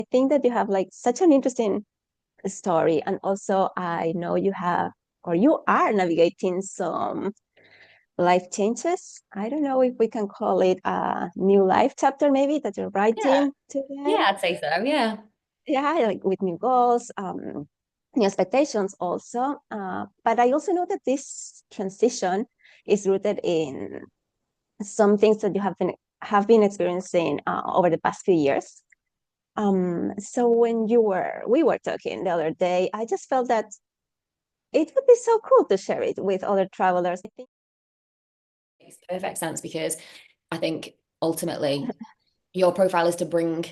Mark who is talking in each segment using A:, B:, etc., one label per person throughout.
A: I think that you have like such an interesting story. And also I know you have, or you are navigating some life changes. I don't know if we can call it a new life chapter, maybe that you're
B: Yeah,
A: writing today.
B: yeah, I'd say so. Yeah.
A: Yeah, like with new goals, new expectations also. But I also know that this transition is rooted in some things that you have been experiencing over the past few years. So when we were talking the other day, I just felt that it would be so cool to share it with other travelers. I think
B: Makes perfect sense because I think ultimately your profile is to bring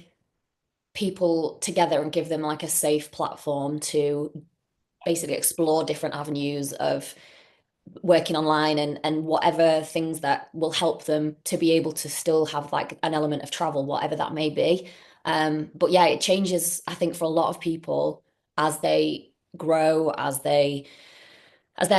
B: people together and give them like a safe platform to basically explore different avenues of working online and whatever things that will help them to be able to still have like an element of travel, whatever that may be. But yeah, it changes, I think, for a lot of people as they grow, as their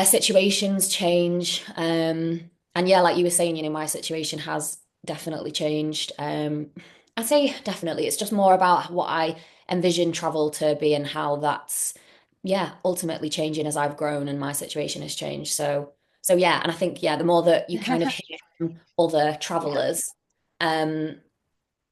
B: situations change. And yeah, like you were saying, my situation has definitely changed. I'd say definitely. It's just more about what I envision travel to be and how that's, yeah, ultimately changing as I've grown and my situation has changed. So yeah, and I think yeah, the more that you kind of hear from other
A: yeah.
B: travelers, um,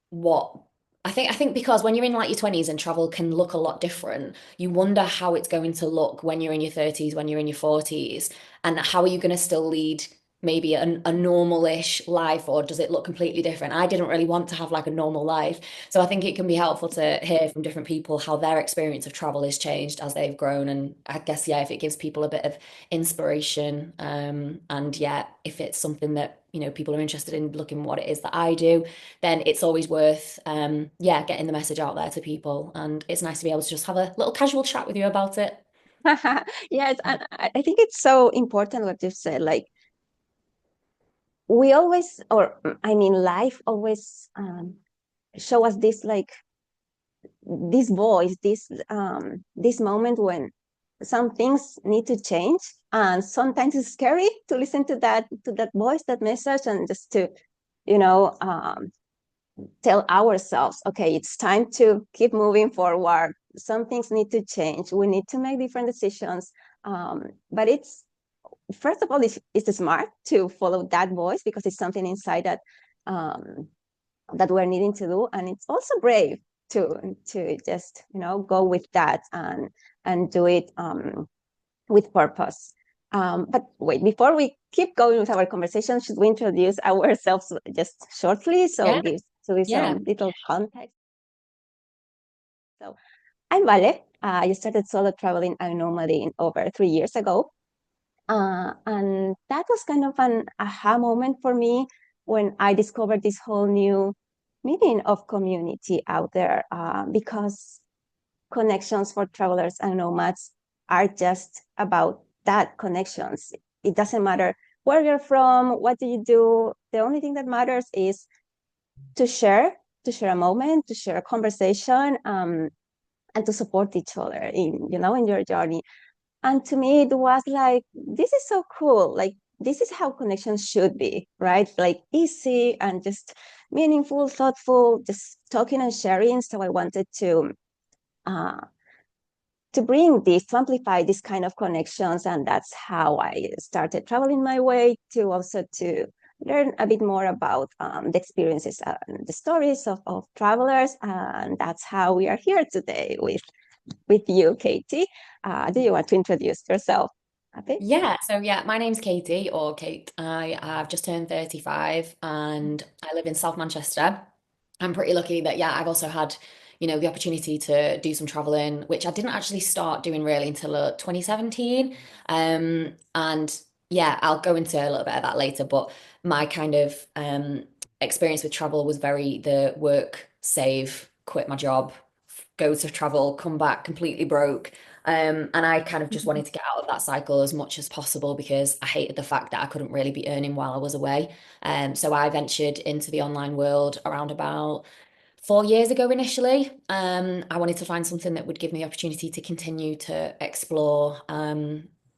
B: what I think because when you're in like your 20s and travel can look a lot different, you wonder how it's going to look when you're in your 30s, when you're in your 40s, and how are you going to still lead maybe a normal-ish life, or does it look completely different? I didn't really want to have like a normal life. So I think it can be helpful to hear from different people how their experience of travel has changed as they've grown. And I guess, yeah, if it gives people a bit of inspiration, and yeah, if it's something that, people are interested in looking what it is that I do, then it's always worth yeah, getting the message out there to people. And it's nice to be able to just have a little casual chat with you about it.
A: Yes, and I think it's so important what you said. Like we always, or I mean, life always show us this like this voice, this moment when some things need to change, and sometimes it's scary to listen to that voice, that message, and just to you know um, tell ourselves, okay, it's time to keep moving forward. Some things need to change. We need to make different decisions. But it's first of all, it's smart to follow that voice because it's something inside um, that we're needing to do, and it's also brave to just go with that and do it with purpose. But wait, before we keep going with our conversation, should we introduce ourselves just shortly? So
B: Yeah,
A: give
B: yeah.
A: some little context. So I'm Vale. I started solo traveling and nomading over 3 years ago. And that was kind of an aha moment for me when I discovered this whole new meaning of community out there, because connections for travelers and nomads are just about that connections. It doesn't matter where you're from, what do you do. The only thing that matters is to share, to share a moment, to share a conversation, and to support each other in your journey. And to me, it was like, this is so cool. Like, this is how connections should be, right? Like easy and just meaningful, thoughtful, just talking and sharing. So I wanted uh, to bring this, to amplify this kind of connections. And that's how I started traveling my way to also to learn a bit more about the experiences and the stories of travelers. And that's how we are here today with you, Katie. Do you want to introduce yourself a bit?
B: Yeah, so yeah, my name's Katie or Kate. I have just turned 35 and I live in South Manchester. I'm pretty lucky that yeah, I've also had, the opportunity to do some traveling, which I didn't actually start doing really until 2017. And yeah, I'll go into a little bit of that later, but my kind of experience with travel was very the work, save, quit my job, go to travel, come back completely broke. And I kind of just wanted to get out of that cycle as much as possible because I hated the fact that I couldn't really be earning while I was away. So I ventured into the online world around about 4 years ago initially. I wanted to find something that would give me the opportunity to continue to explore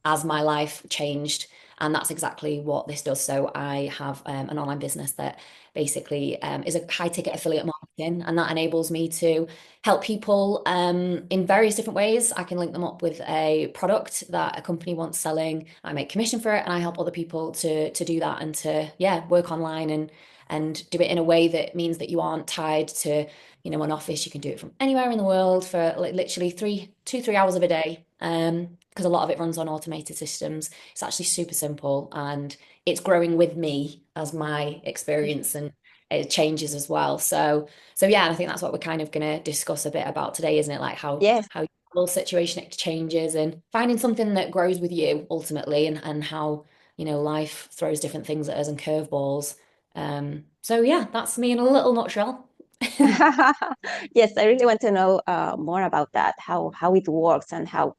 B: as my life changed. And that's exactly what this does. So I have an online business that basically is a high ticket affiliate marketing marketing, and that enables me to help people in various different ways. I can link them up with a product that a company wants selling. I make commission for it, and I help other people to do that and to work online and do it in a way that means that you aren't tied to an office. You can do it from anywhere in the world for like literally 3 hours of a day. Because a lot of it runs on automated systems. It's actually super simple and it's growing with me as my experience and it changes as well. So yeah, and I think that's what we're kind of going to discuss a bit about today, isn't it? Like
A: Yes.
B: how your whole situation changes and finding something that grows with you ultimately, and how life throws different things at us and curveballs. So yeah, that's me in a little nutshell.
A: Yes, I really want to know more about that, how it works and how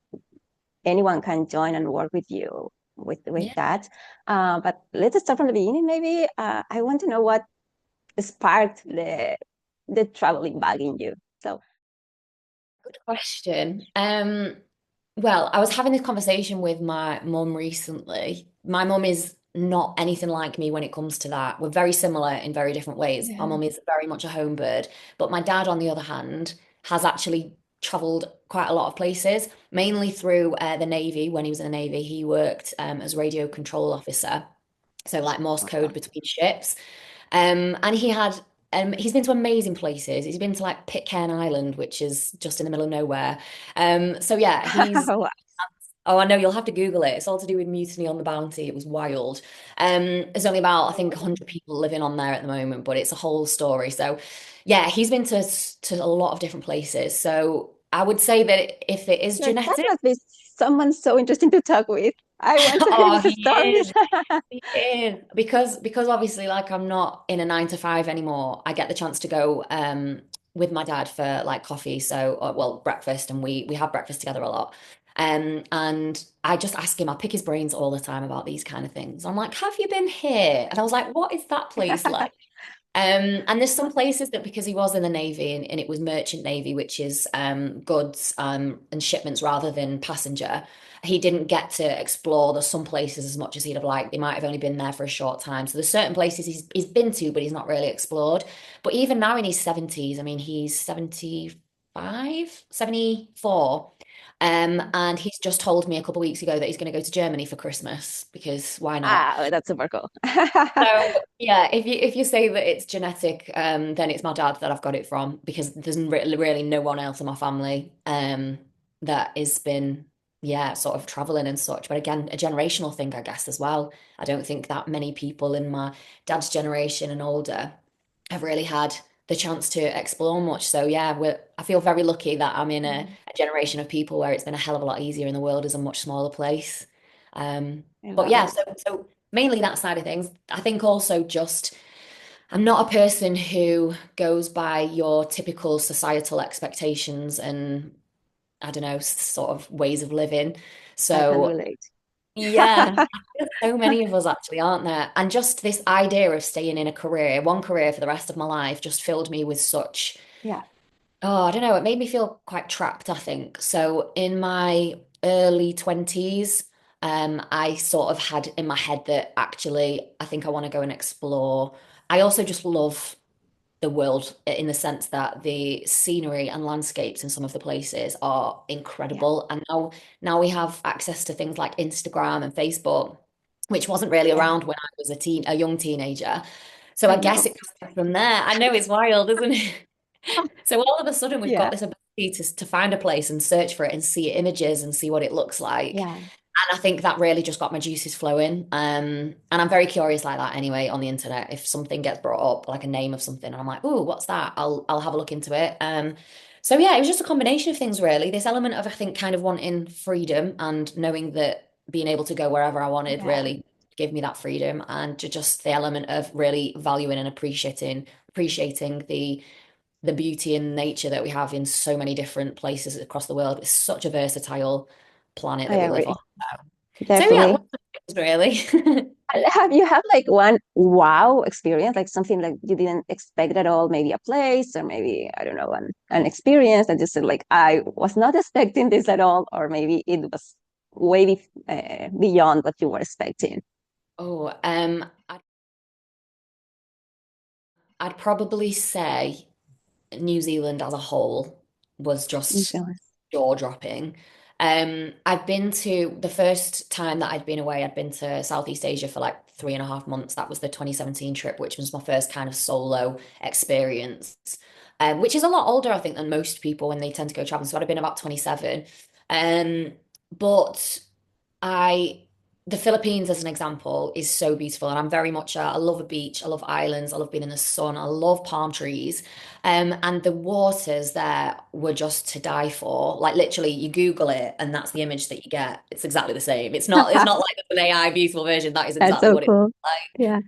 A: anyone can join and work with you with
B: Yeah.
A: that. But let's start from the beginning, maybe. I want to know what sparked the traveling bug in you. So,
B: Good question. Well, I was having this conversation with my mum recently. My mum is not anything like me when it comes to that. We're very similar in very different ways. My
A: yeah.
B: mum is very much a home bird, but my dad, on the other hand, has actually traveled quite a lot of places, mainly through the Navy. When he was in the Navy, he worked as radio control officer, so like Morse code
A: Wow.
B: between ships. And he's been to amazing places. He's been to like Pitcairn Island, which is just in the middle of nowhere. So yeah, he's
A: Wow.
B: oh, I know you'll have to Google it. It's all to do with mutiny on the Bounty. It was wild. There's only about, I think, 100 people living on there at the moment, but it's a whole story. So yeah, he's been to a lot of different places. So I would say that if it is
A: Your dad
B: genetic,
A: must be someone so interesting to talk with. I want to hear
B: oh,
A: his
B: he
A: stories.
B: is. It is because obviously like I'm not in a 9 to 5 anymore. I get the chance to go with my dad for like coffee, so well breakfast, and we have breakfast together a lot. And I just ask him, I pick his brains all the time about these kind of things. I'm like, have you been here? And I was like, what is that place like? And there's some places that because he was in the Navy and it was merchant Navy, which is goods and shipments rather than passenger, he didn't get to explore. There's some places as much as he'd have liked. They might have only been there for a short time. So there's certain places he's been to, but he's not really explored. But even now in his 70s, I mean, he's 75, 74. And he's just told me a couple of weeks ago that he's going to go to Germany for Christmas because why not?
A: Ah, that's super cool.
B: So yeah, if you say that it's genetic, then it's my dad that I've got it from because there's really no one else in my family that has been sort of traveling and such. But again, a generational thing, I guess, as well. I don't think that many people in my dad's generation and older have really had the chance to explore much. So yeah, I feel very lucky that I'm in a generation of people where it's been a hell of a lot easier and the world is a much smaller place.
A: I
B: But
A: love
B: yeah,
A: it.
B: so mainly that side of things. I think also just I'm not a person who goes by your typical societal expectations and I don't know, sort of ways of living.
A: I can
B: So
A: relate.
B: yeah, there's so many of us actually, aren't there? And just this idea of staying in a career, one career for the rest of my life, just filled me with such
A: Yeah.
B: oh, I don't know. It made me feel quite trapped, I think. So in my early 20s, I sort of had in my head that actually I think I want to go and explore. I also just love the world in the sense that the scenery and landscapes in some of the places are
A: Yeah.
B: incredible. And now we have access to things like Instagram and Facebook, which wasn't really
A: Yeah.
B: around when I was a young teenager. So I
A: I
B: guess
A: know.
B: it comes from there. I know it's wild, isn't it? So all of a sudden we've got
A: Yeah.
B: this ability to find a place and search for it and see images and see what it looks like.
A: Yeah.
B: And I think that really just got my juices flowing. And I'm very curious like that anyway on the internet. If something gets brought up, like a name of something, and I'm like, oh, what's that? I'll have a look into it. So yeah, it was just a combination of things really. This element of I think kind of wanting freedom and knowing that being able to go wherever I wanted
A: Yeah.
B: really gave me that freedom and just the element of really valuing and appreciating the beauty and nature that we have in so many different places across the world. It's such a versatile planet
A: I
B: that we live on.
A: agree.
B: So yeah,
A: Definitely.
B: lots of things really.
A: And have you had like one wow experience, like something like you didn't expect at all, maybe a place or maybe, I don't know, an experience that you said like, I was not expecting this at all, or maybe it was way beyond what you were expecting.
B: Oh, I'd probably say. New Zealand as a whole was
A: New
B: just
A: Zealand.
B: jaw-dropping. I've been to the first time that I'd been away, I'd been to Southeast Asia for like 3.5 months. That was the 2017 trip, which was my first kind of solo experience, which is a lot older, I think, than most people when they tend to go traveling. So I'd have been about 27. Um, but I the Philippines, as an example, is so beautiful, and I'm very much I love a beach, I love islands, I love being in the sun, I love palm trees, and the waters there were just to die for. Like literally, you Google it, and that's the image that you get. It's exactly the same. It's not like an AI beautiful version. That is
A: That's
B: exactly
A: so
B: what it's
A: cool.
B: like.
A: Yeah.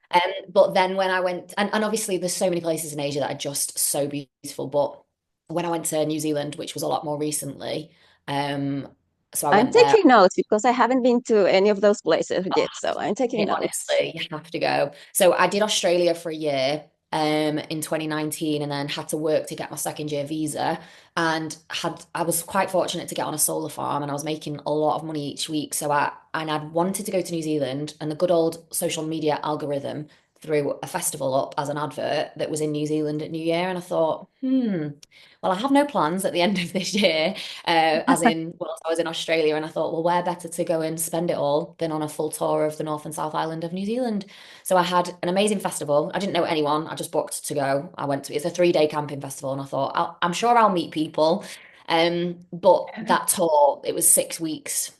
B: But then when I went, and obviously there's so many places in Asia that are just so beautiful. But when I went to New Zealand, which was a lot more recently, um, so I
A: I'm
B: went there.
A: taking notes because I haven't been to any of those places yet, so I'm taking
B: Okay,
A: notes.
B: honestly, you have to go. So I did Australia for a year in 2019 and then had to work to get my second year visa and had I was quite fortunate to get on a solar farm and I was making a lot of money each week. I'd wanted to go to New Zealand and the good old social media algorithm threw a festival up as an advert that was in New Zealand at New Year and I thought, well, I have no plans at the end of this year as in, well, I was in Australia and I thought, well, where better to go and spend it all than on a full tour of the North and South Island of New Zealand. So I had an amazing festival. I didn't know anyone. I just booked to go. It's a 3-day camping festival and I thought, I'm sure I'll meet people. But that tour, it was 6 weeks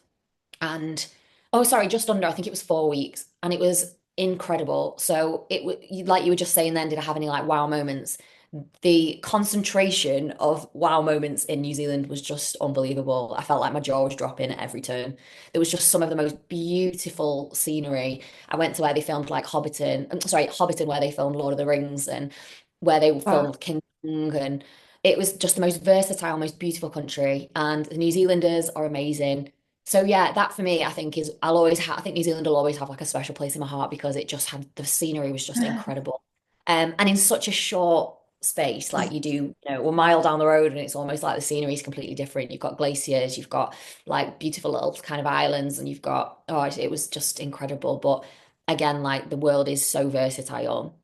B: and oh sorry, just under, I think it was 4 weeks and it was incredible. So like you were just saying then, did I have any like wow moments? The concentration of wow moments in New Zealand was just unbelievable. I felt like my jaw was dropping at every turn. There was just some of the most beautiful scenery. I went to where they filmed like Hobbiton, where they filmed Lord of the Rings and where they
A: Wow.
B: filmed King Kong, and it was just the most versatile, most beautiful country. And the New Zealanders are amazing. So yeah, that for me, I think I think New Zealand will always have like a special place in my heart because it just had the scenery was just incredible. And in such a short space, like we're a mile down the road and it's almost like the scenery is completely different. You've got glaciers, you've got like beautiful little kind of islands, and it was just incredible. But again, like the world is so versatile.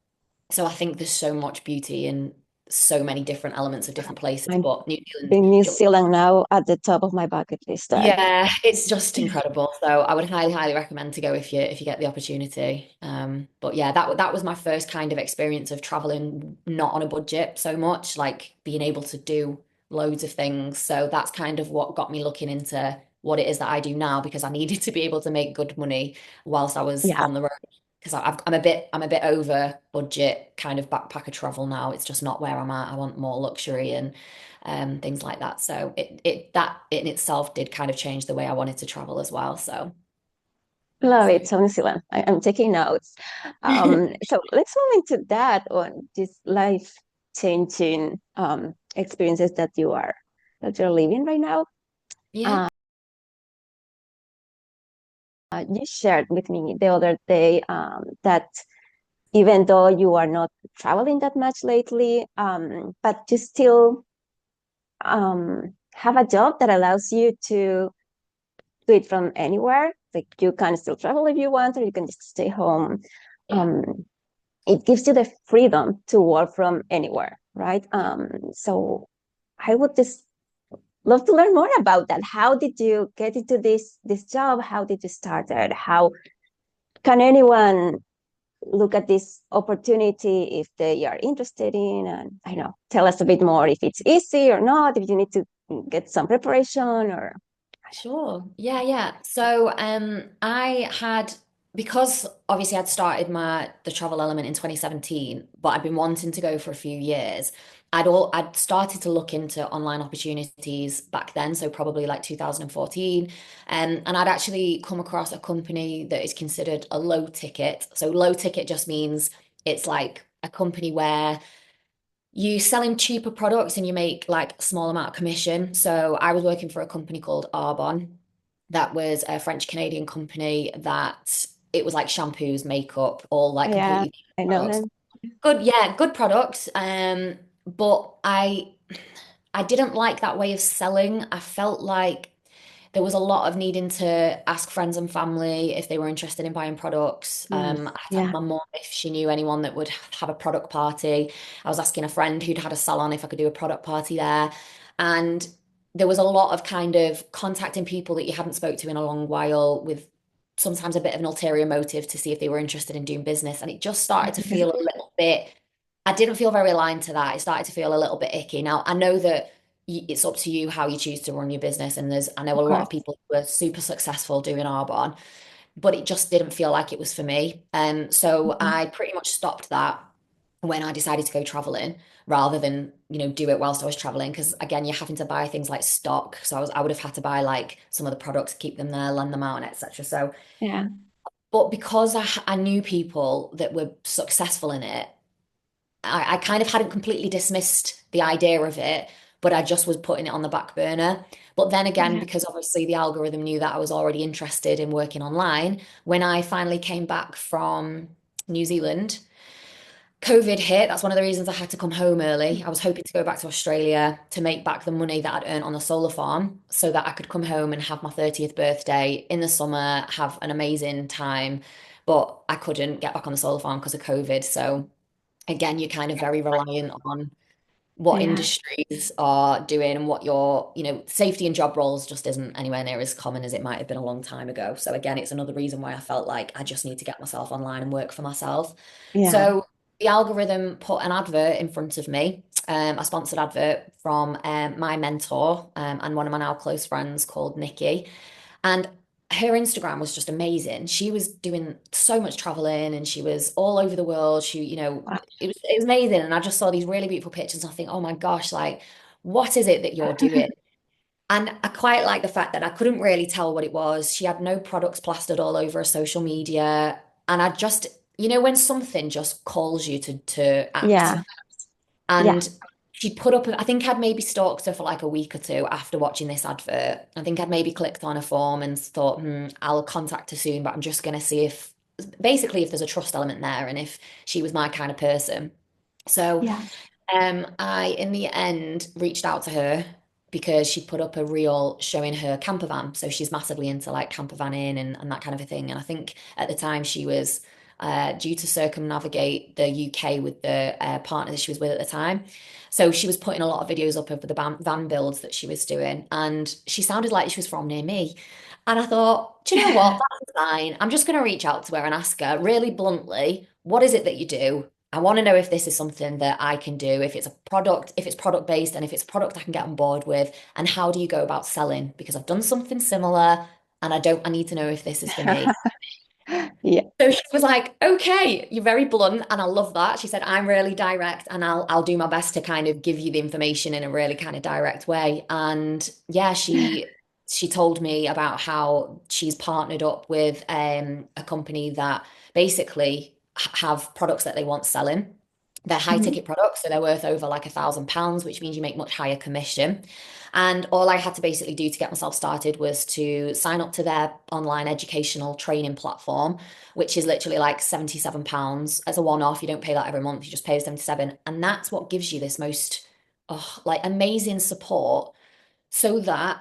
B: So I think there's so much beauty in so many different elements of different places.
A: I'm
B: But New Zealand,
A: in New Zealand now at the top of my bucket list.
B: yeah, it's just incredible. So I would highly, highly recommend to go if you get the opportunity. But yeah, that was my first kind of experience of traveling not on a budget so much, like being able to do loads of things. So that's kind of what got me looking into what it is that I do now because I needed to be able to make good money whilst I was
A: Yeah.
B: on the road. Because I'm a bit over budget kind of backpacker travel now. It's just not where I'm at. I want more luxury and things like that. So that in itself did kind of change the way I wanted to travel as well.
A: Love
B: So
A: it. So New Zealand. I'm taking notes. So let's move into that on this life-changing experiences that you're living right now.
B: yeah,
A: Uh, you shared with me the other day that even though you are not traveling that much lately, but you still have a job that allows you to do it from anywhere. Like you can still travel if you want, or you can just stay home.
B: yeah,
A: Um, it gives you the freedom to work from anywhere, right?
B: yeah.
A: So I would just love to learn more about that. How did you get into this job? How did you start it? How can anyone look at this opportunity if they are interested in? And I know, tell us a bit more if it's easy or not, if you need to get some preparation or
B: Sure. Yeah, yeah. So I had because obviously I'd started the travel element in 2017, but I'd been wanting to go for a few years. I'd started to look into online opportunities back then, so probably like 2014. And I'd actually come across a company that is considered a low ticket. So low ticket just means it's like a company where you sell him cheaper products and you make like a small amount of commission. So I was working for a company called Arbonne. That was a French Canadian company that it was like shampoos, makeup, all like
A: yeah,
B: completely
A: I know
B: products.
A: them.
B: Good, yeah, good products. But I didn't like that way of selling. I felt like there was a lot of needing to ask friends and family if they were interested in buying products.
A: Nice.
B: I had to ask
A: Yeah.
B: my mum if she knew anyone that would have a product party. I was asking a friend who'd had a salon if I could do a product party there. And there was a lot of kind of contacting people that you hadn't spoke to in a long while with sometimes a bit of an ulterior motive to see if they were interested in doing business. And it just started to feel a little bit, I didn't feel very aligned to that. It started to feel a little bit icky. Now, I know that it's up to you how you choose to run your business. And I know a
A: Of
B: lot of
A: course.
B: people who are super successful doing Arbonne, but it just didn't feel like it was for me. So
A: Mhm.
B: I pretty much stopped that when I decided to go traveling rather than, do it whilst I was traveling. Because again, you're having to buy things like stock. So I would have had to buy like some of the products, keep them there, lend them out, and etc. So,
A: Yeah.
B: but because I knew people that were successful in it, I kind of hadn't completely dismissed the idea of it, but I just was putting it on the back burner. But then again,
A: Yeah.
B: because obviously the algorithm knew that I was already interested in working online, when I finally came back from New Zealand, COVID hit. That's one of the reasons I had to come home early. I was hoping to go back to Australia to make back the money that I'd earned on the solar farm so that I could come home and have my 30th birthday in the summer, have an amazing time. But I couldn't get back on the solar farm because of COVID. So again, you're kind of very reliant on what
A: Yeah.
B: industries are doing and what your, safety and job roles just isn't anywhere near as common as it might have been a long time ago. So again, it's another reason why I felt like I just need to get myself online and work for myself.
A: Yeah.
B: So the algorithm put an advert in front of me, a sponsored advert from my mentor and one of my now close friends called Nikki. And her Instagram was just amazing. She was doing so much traveling and she was all over the world.
A: Wow.
B: It was amazing. And I just saw these really beautiful pictures and I think, oh my gosh, like, what is it that you're doing? And I quite like the fact that I couldn't really tell what it was. She had no products plastered all over her social media. And I just, when something just calls you to act.
A: Yeah. Yeah.
B: And she'd put up, I think I'd maybe stalked her for like a week or two after watching this advert. I think I'd maybe clicked on a form and thought, I'll contact her soon, but I'm just going to see basically, if there's a trust element there and if she was my kind of person. So,
A: Yeah.
B: I, in the end, reached out to her because she put up a reel showing her camper van. So she's massively into like camper vanning and that kind of a thing. And I think at the time she was due to circumnavigate the UK with the partner that she was with at the time. So she was putting a lot of videos up of the van builds that she was doing. And she sounded like she was from near me. And I thought, do you know what? That's fine. I'm just going to reach out to her and ask her really bluntly, what is it that you do? I want to know if this is something that I can do, if it's a product, if it's product based, and if it's a product I can get on board with, and how do you go about selling? Because I've done something similar and I need to know if this is for me.
A: Yeah.
B: So she was like, okay, you're very blunt, and I love that. She said, I'm really direct and I'll do my best to kind of give you the information in a really kind of direct way. And yeah, she told me about how she's partnered up with a company that basically have products that they want selling. They're high
A: Mhm.
B: ticket products, so they're worth over like £1,000, which means you make much higher commission. And all I had to basically do to get myself started was to sign up to their online educational training platform, which is literally like £77 as a one-off. You don't pay that every month, you just pay the 77. And that's what gives you this most like amazing support so that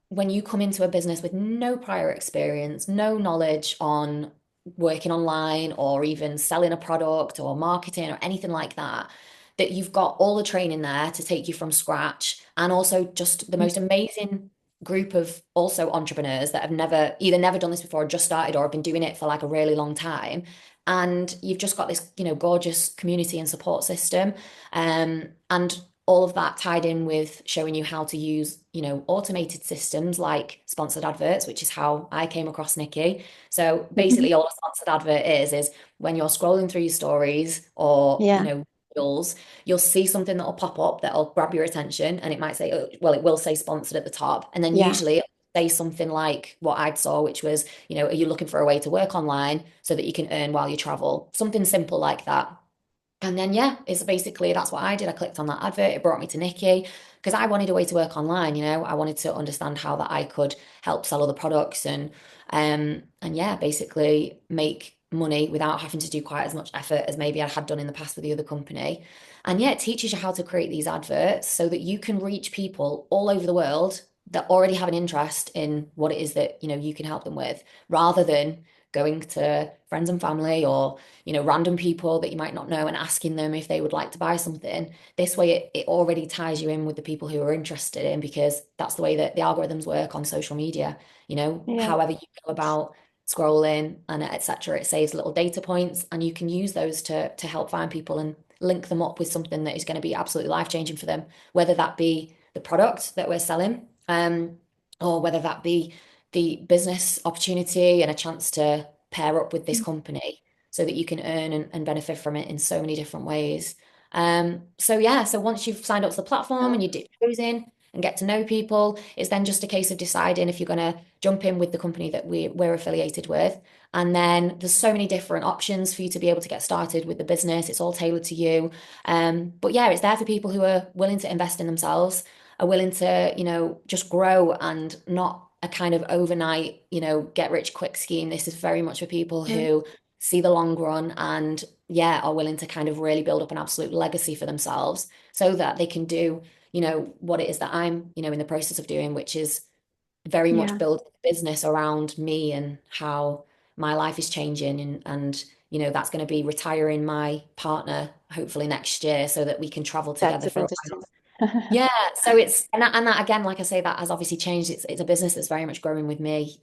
B: when you come into a business with no prior experience, no knowledge on working online or even selling a product or marketing or anything like that, that you've got all the training there to take you from scratch and also just the most amazing group of also entrepreneurs that have never done this before, just started or have been doing it for like a really long time. And you've just got this, gorgeous community and support system. And all of that tied in with showing you how to use, automated systems like sponsored adverts, which is how I came across Nikki. So
A: Mhm.
B: basically all a sponsored advert is when you're scrolling through your stories or,
A: Yeah.
B: reels, you'll see something that'll pop up that'll grab your attention and it might say, well, it will say sponsored at the top. And then
A: Yeah.
B: usually it'll say something like what I saw, which was, are you looking for a way to work online so that you can earn while you travel? Something simple like that. And then, yeah, it's basically that's what I did. I clicked on that advert. It brought me to Nikki because I wanted a way to work online. I wanted to understand how that I could help sell other products and yeah, basically make money without having to do quite as much effort as maybe I had done in the past with the other company. And yeah, it teaches you how to create these adverts so that you can reach people all over the world that already have an interest in what it is that, you can help them with, rather than going to friends and family or, random people that you might not know and asking them if they would like to buy something. This way it already ties you in with the people who are interested in, because that's the way that the algorithms work on social media.
A: Yeah,
B: However you go about scrolling and etc., it saves little data points, and you can use those to help find people and link them up with something that is going to be absolutely life changing for them, whether that be the product that we're selling, or whether that be the business opportunity and a chance to pair up with this company so that you can earn and benefit from it in so many different ways. So yeah, so once you've signed up to the platform and
A: so
B: you dip your toes in and get to know people, it's then just a case of deciding if you're going to jump in with the company that we're affiliated with. And then there's so many different options for you to be able to get started with the business. It's all tailored to you. But yeah, it's there for people who are willing to invest in themselves, are willing to, just grow, and not a kind of overnight, get rich quick scheme. This is very much for people
A: mm,
B: who see the long run and, yeah, are willing to kind of really build up an absolute legacy for themselves so that they can do, what it is that I'm, in the process of doing, which is very much
A: yeah,
B: build a business around me and how my life is changing, and that's going to be retiring my partner hopefully next year so that we can travel
A: that's
B: together
A: super
B: for a
A: interesting.
B: while. Yeah, so it's and that again, like I say, that has obviously changed. It's a business that's very much growing with me.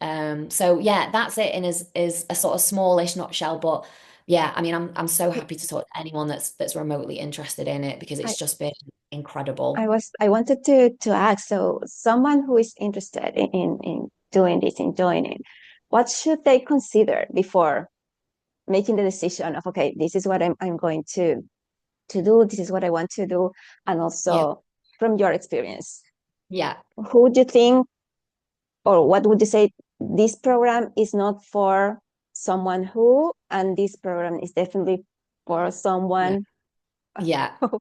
B: So yeah, that's it, and is a sort of smallish nutshell. But yeah, I mean, I'm so happy to talk to anyone that's remotely interested in it, because
A: I,
B: it's just been incredible.
A: I wanted to ask, so someone who is interested in doing this, in joining, what should they consider before making the decision of, okay, this is what I'm going to do, this is what I want to do, and
B: Yeah,
A: also from your experience,
B: yeah.
A: who do you think, or what would you say, this program is not for someone who, and this program is definitely for
B: Yeah.
A: someone
B: Yeah.
A: who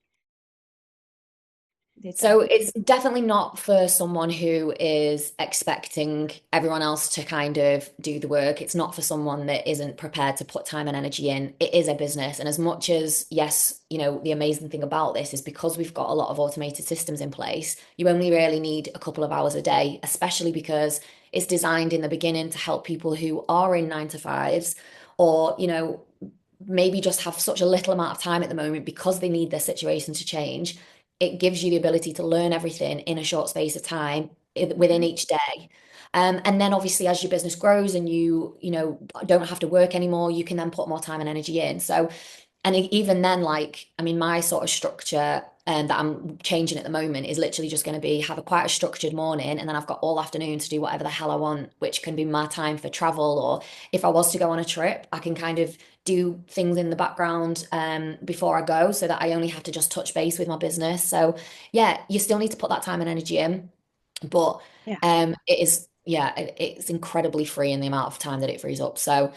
A: did that?
B: So it's definitely not for someone who is expecting everyone else to kind of do the work. It's not for someone that isn't prepared to put time and energy in. It is a business. And as much as, yes, the amazing thing about this is because we've got a lot of automated systems in place, you only really need a couple of hours a day, especially because it's designed in the beginning to help people who are in 9 to 5s, or, maybe just have such a little amount of time at the moment because they need their situation to change. It gives you the ability to learn everything in a short space of time within each day. And then obviously as your business grows and you don't have to work anymore, you can then put more time and energy in. So, and even then, like, I mean, my sort of structure that I'm changing at the moment is literally just going to be have a quite a structured morning, and then I've got all afternoon to do whatever the hell I want, which can be my time for travel, or if I was to go on a trip, I can kind of do things in the background before I go, so that I only have to just touch base with my business. So yeah, you still need to put that time and energy in, but
A: Yeah,
B: it is, yeah, it's incredibly free in the amount of time that it frees up. So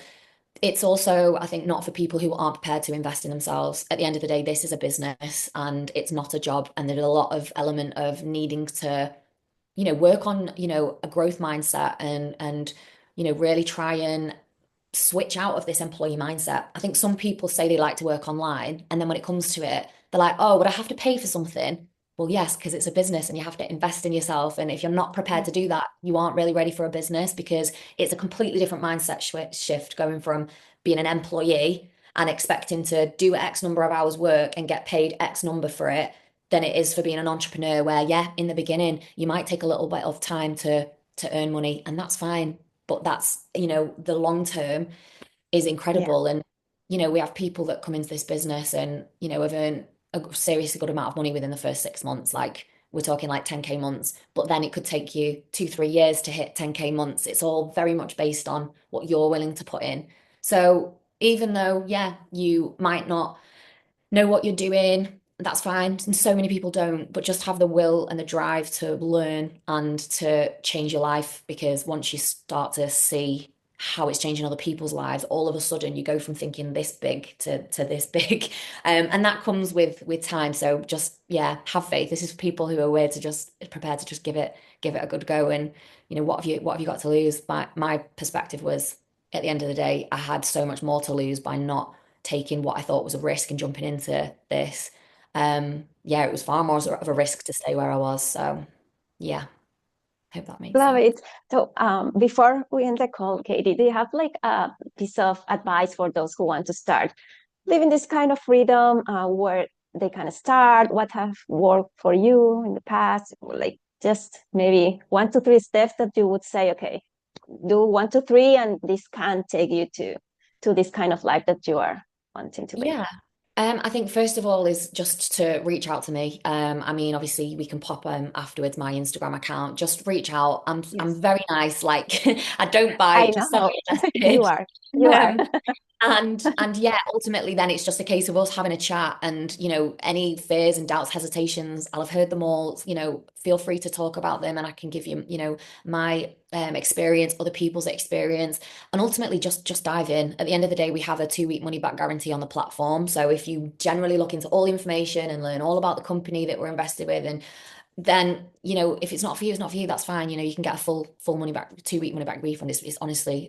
B: it's also, I think, not for people who aren't prepared to invest in themselves. At the end of the day, this is a business and it's not a job. And there's a lot of element of needing to, work on, a growth mindset, and, really try and switch out of this employee mindset. I think some people say they like to work online, and then when it comes to it, they're like, oh, would I have to pay for something? Well, yes, because it's a business and you have to invest in yourself. And if you're not prepared
A: yeah,
B: to do that, you aren't really ready for a business, because it's a completely different mindset shift going from being an employee and expecting to do X number of hours work and get paid X number for it than it is for being an entrepreneur, where, yeah, in the beginning, you might take a little bit of time to earn money, and that's fine. But that's, the long term is
A: yeah,
B: incredible. And, we have people that come into this business and, have earned a seriously good amount of money within the first 6 months. Like, we're talking like 10K months, but then it could take you 2, 3 years to hit 10K months. It's all very much based on what you're willing to put in. So even though, yeah, you might not know what you're doing, that's fine. And so many people don't, but just have the will and the drive to learn and to change your life. Because once you start to see how it's changing other people's lives, all of a sudden you go from thinking this big to this big. And that comes with time. So just, yeah, have faith. This is for people who are aware to just prepared to just give it a good go. And what have you got to lose? My perspective was, at the end of the day, I had so much more to lose by not taking what I thought was a risk and jumping into this. Yeah, it was far more of a risk to stay where I was. So, yeah. Hope that makes
A: Love
B: sense.
A: it. So, before we end the call, Katie, do you have like a piece of advice for those who want to start living this kind of freedom, where they can start? What have worked for you in the past? Like just maybe 1, 2, 3 steps that you would say, okay, do 1, 2, 3, and this can take you to this kind of life that you are wanting to live.
B: Yeah. I think first of all is just to reach out to me. I mean, obviously we can pop afterwards my Instagram account. Just reach out. I'm
A: Yes,
B: very nice. Like I don't
A: I
B: bite. Just send
A: know.
B: me a
A: You
B: message.
A: are. You are.
B: Um, and yeah, ultimately then it's just a case of us having a chat and, any fears and doubts, hesitations, I'll have heard them all, feel free to talk about them and I can give you, my experience, other people's experience, and ultimately just dive in. At the end of the day, we have a 2 week money back guarantee on the platform. So if you generally look into all the information and learn all about the company that we're invested with, and then if it's not for you, it's not for you, that's fine. You can get a full money back, 2 week money back refund. It's honestly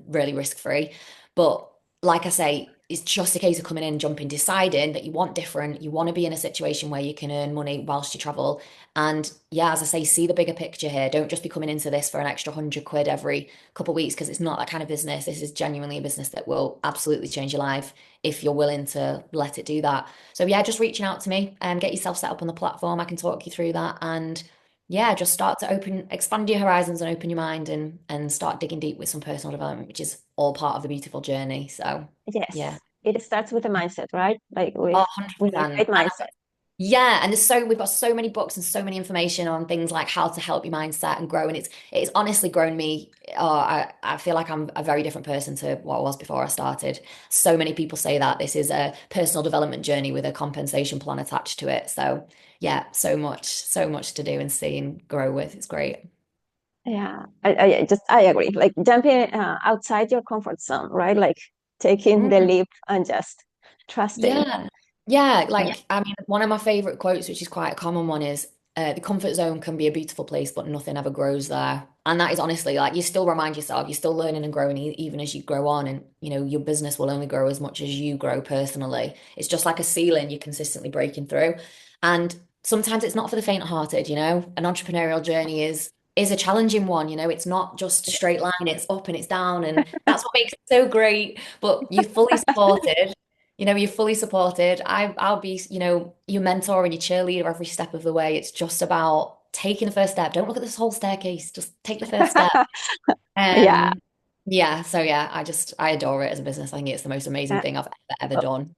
B: really risk free. But like I say, it's just a case of coming in, jumping, deciding that you want different, you want to be in a situation where you can earn money whilst you travel. And yeah, as I say, see the bigger picture here. Don't just be coming into this for an extra 100 quid every couple of weeks, because it's not that kind of business. This is genuinely a business that will absolutely change your life if you're willing to let it do that. So yeah, just reaching out to me and get yourself set up on the platform. I can talk you through that. And yeah, just start to expand your horizons and open your mind, and start digging deep with some personal development, which is all part of the beautiful journey. So yeah.
A: Yes. It starts with the mindset, right? Like
B: Oh,
A: with a
B: 100%.
A: great mindset.
B: Yeah, and we've got so many books and so many information on things like how to help your mindset and grow. And it's honestly grown me. Oh, I feel like I'm a very different person to what I was before I started. So many people say that this is a personal development journey with a compensation plan attached to it. So yeah, so much to do and see and grow with. It's great.
A: Yeah, I agree. Like jumping outside your comfort zone, right? Like taking the
B: Mm.
A: leap and just trusting.
B: Yeah. Yeah,
A: Yeah.
B: like I mean, one of my favorite quotes, which is quite a common one, is the comfort zone can be a beautiful place, but nothing ever grows there. And that is honestly like you still remind yourself, you're still learning and growing even as you grow on, and your business will only grow as much as you grow personally. It's just like a ceiling you're consistently breaking through. And sometimes it's not for the faint-hearted. An entrepreneurial journey is a challenging one. It's not just a straight line, it's up and it's down, and that's what makes it so great. But you're fully supported. You're fully supported. I'll be, your mentor and your cheerleader every step of the way. It's just about taking the first step. Don't look at this whole staircase. Just take the first step.
A: Yeah.
B: Yeah. So yeah, I adore it as a business. I think it's the most amazing
A: Uh,
B: thing I've ever done.